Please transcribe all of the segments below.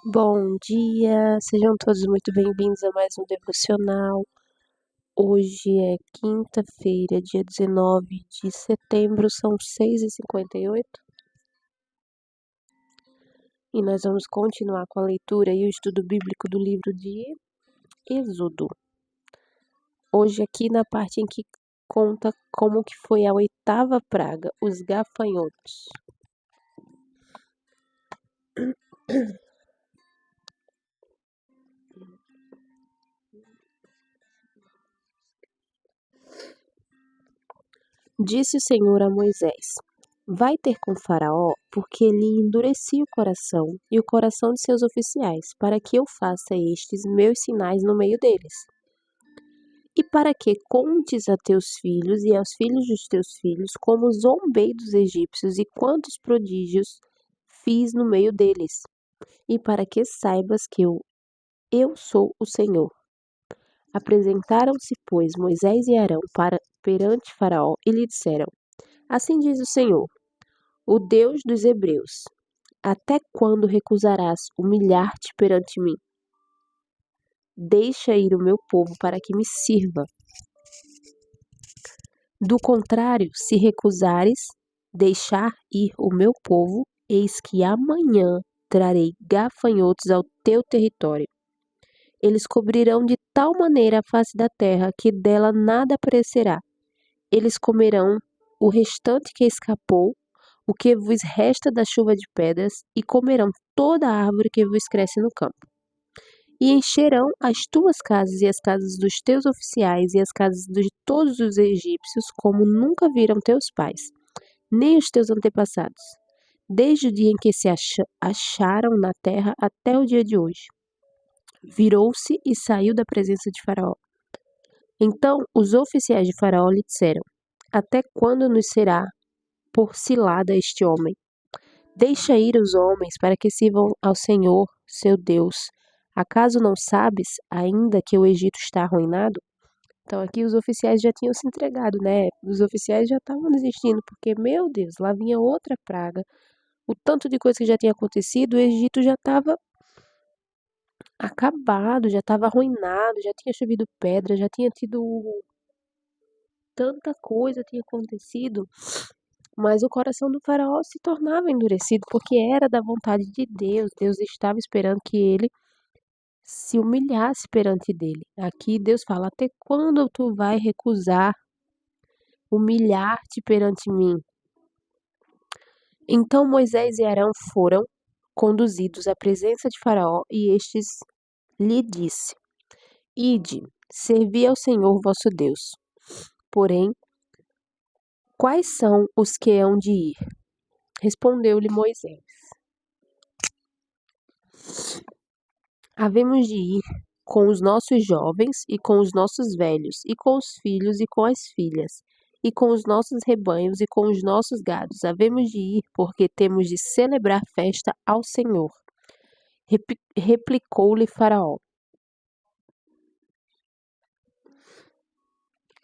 Bom dia, sejam todos muito bem-vindos a mais um devocional. Hoje é quinta-feira, dia 19 de setembro, são 6h58 e nós vamos continuar com a leitura e o estudo bíblico do livro de Êxodo. Hoje aqui na parte em que conta como que foi a 8ª praga, os gafanhotos. Disse o Senhor a Moisés: Vai ter com Faraó, porque lhe endureci o coração e o coração de seus oficiais, para que eu faça estes meus sinais no meio deles. E para que contes a teus filhos e aos filhos dos teus filhos como zombei dos egípcios e quantos prodígios fiz no meio deles. E para que saibas que eu sou o Senhor. Apresentaram-se, pois, Moisés e Arão perante Faraó e lhe disseram: Assim diz o Senhor, o Deus dos Hebreus: Até quando recusarás humilhar-te perante mim? Deixa ir o meu povo para que me sirva. Do contrário, se recusares deixar ir o meu povo, eis que amanhã trarei gafanhotos ao teu território. Eles cobrirão de tal maneira a face da terra que dela nada aparecerá. Eles comerão o restante que escapou, o que vos resta da chuva de pedras, e comerão toda a árvore que vos cresce no campo. E encherão as tuas casas e as casas dos teus oficiais e as casas de todos os egípcios, como nunca viram teus pais, nem os teus antepassados, desde o dia em que se acharam na terra até o dia de hoje. Virou-se e saiu da presença de Faraó. Então os oficiais de Faraó lhe disseram: Até quando nos será por cilada este homem? Deixa ir os homens para que sirvam ao Senhor, seu Deus. Acaso não sabes ainda que o Egito está arruinado? Então aqui os oficiais já tinham se entregado, né? Os oficiais já estavam desistindo, porque, meu Deus, lá vinha outra praga. O tanto de coisa que já tinha acontecido, o Egito já estava acabado, já estava arruinado, já tinha chovido pedra, já tinha tido tanta coisa tinha acontecido. Mas o coração do faraó se tornava endurecido, porque era da vontade de Deus. Deus estava esperando que ele se humilhasse perante dele. Aqui Deus fala: Até quando tu vai recusar humilhar-te perante mim? Então Moisés e Arão foram conduzidos à presença de Faraó, e estes lhe disse: Ide, servi ao Senhor vosso Deus. Porém, quais são os que hão de ir? Respondeu-lhe Moisés: Havemos de ir com os nossos jovens e com os nossos velhos, e com os filhos e com as filhas, e com os nossos rebanhos e com os nossos gados. Havemos de ir, porque temos de celebrar festa ao Senhor. Replicou-lhe Faraó: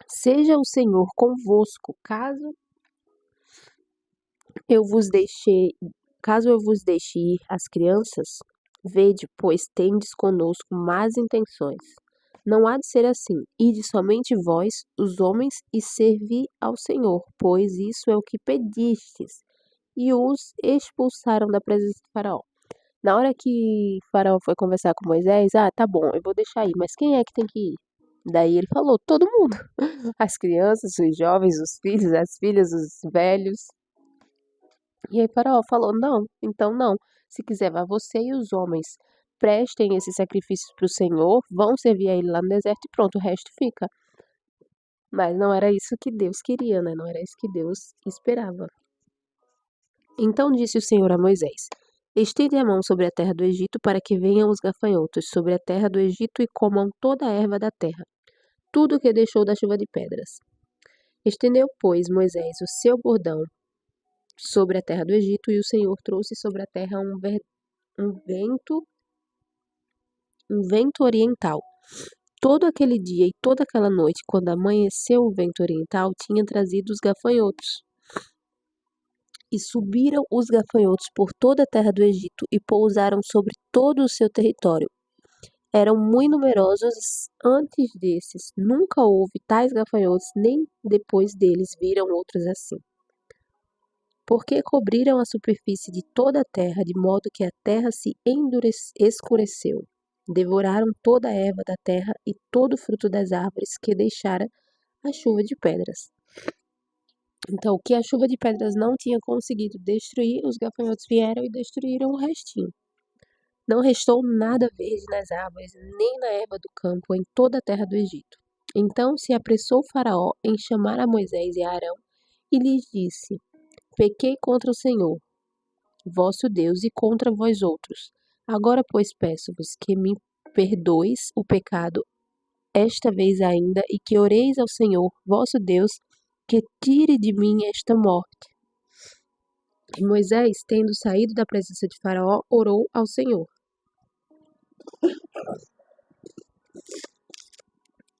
Seja o Senhor convosco, caso eu vos deixe ir as crianças. Vede, pois tendes conosco más intenções. Não há de ser assim. Ide somente vós, os homens, e servi ao Senhor, pois isso é o que pedistes. E os expulsaram da presença de Faraó. Na hora que Faraó foi conversar com Moisés, tá bom, eu vou deixar ir, mas quem é que tem que ir? Daí ele falou: todo mundo. As crianças, os jovens, os filhos, as filhas, os velhos. E aí Faraó falou: não, então não. Se quiser, vá você e os homens. Prestem esses sacrifícios para o Senhor, vão servir a ele lá no deserto e pronto, o resto fica. Mas não era isso que Deus queria, né? Não era isso que Deus esperava. Então disse o Senhor a Moisés: Estende a mão sobre a terra do Egito para que venham os gafanhotos sobre a terra do Egito e comam toda a erva da terra, tudo o que deixou da chuva de pedras. Estendeu, pois, Moisés o seu bordão sobre a terra do Egito, e o Senhor trouxe sobre a terra um vento oriental. Todo aquele dia e toda aquela noite, quando amanheceu o vento oriental, tinha trazido os gafanhotos. E subiram os gafanhotos por toda a terra do Egito e pousaram sobre todo o seu território. Eram muito numerosos antes desses. Nunca houve tais gafanhotos, nem depois deles viram outros assim. Porque cobriram a superfície de toda a terra, de modo que a terra se escureceu. Devoraram toda a erva da terra e todo o fruto das árvores que deixara a chuva de pedras. Então, o que a chuva de pedras não tinha conseguido destruir, os gafanhotos vieram e destruíram o restinho. Não restou nada verde nas árvores, nem na erva do campo, em toda a terra do Egito. Então se apressou Faraó em chamar a Moisés e a Arão e lhes disse: Pequei contra o Senhor, vosso Deus, e contra vós outros. Agora, pois, peço-vos que me perdoeis o pecado esta vez ainda, e que oreis ao Senhor, vosso Deus, que tire de mim esta morte. E Moisés, tendo saído da presença de Faraó, orou ao Senhor.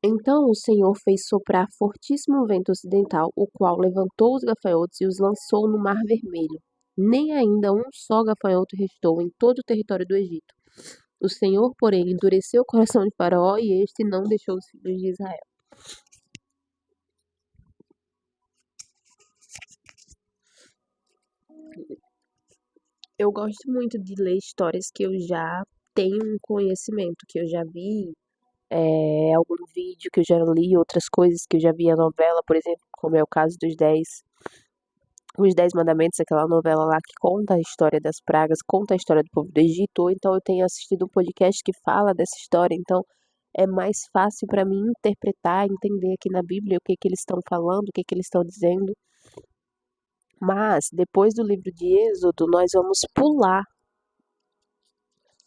Então o Senhor fez soprar fortíssimo vento ocidental, o qual levantou os gafanhotos e os lançou no Mar Vermelho. Nem ainda um só gafanhoto restou em todo o território do Egito. O Senhor, porém, endureceu o coração de Faraó e este não deixou os filhos de Israel. Eu gosto muito de ler histórias que eu já tenho um conhecimento, que eu já vi algum vídeo que eu já li, outras coisas que eu já vi a novela, por exemplo, como é o caso Os Dez Mandamentos, aquela novela lá que conta a história das pragas, conta a história do povo do Egito, ou então eu tenho assistido um podcast que fala dessa história, então é mais fácil para mim interpretar, entender aqui na Bíblia o que que eles estão falando, o que que eles estão dizendo. Mas depois do livro de Êxodo, nós vamos pular.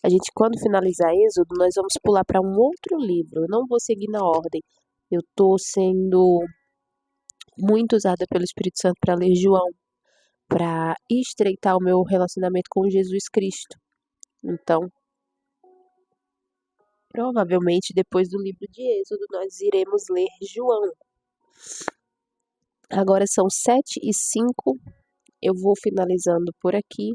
A gente, quando finalizar Êxodo, nós vamos pular para um outro livro. Eu não vou seguir na ordem. Eu estou sendo muito usada pelo Espírito Santo para ler João, para estreitar o meu relacionamento com Jesus Cristo. Então, provavelmente depois do livro de Êxodo, nós iremos ler João. Agora são 7h05. Eu vou finalizando por aqui.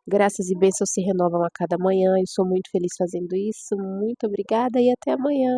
Graças e bênçãos se renovam a cada manhã. Eu sou muito feliz fazendo isso. Muito obrigada e até amanhã.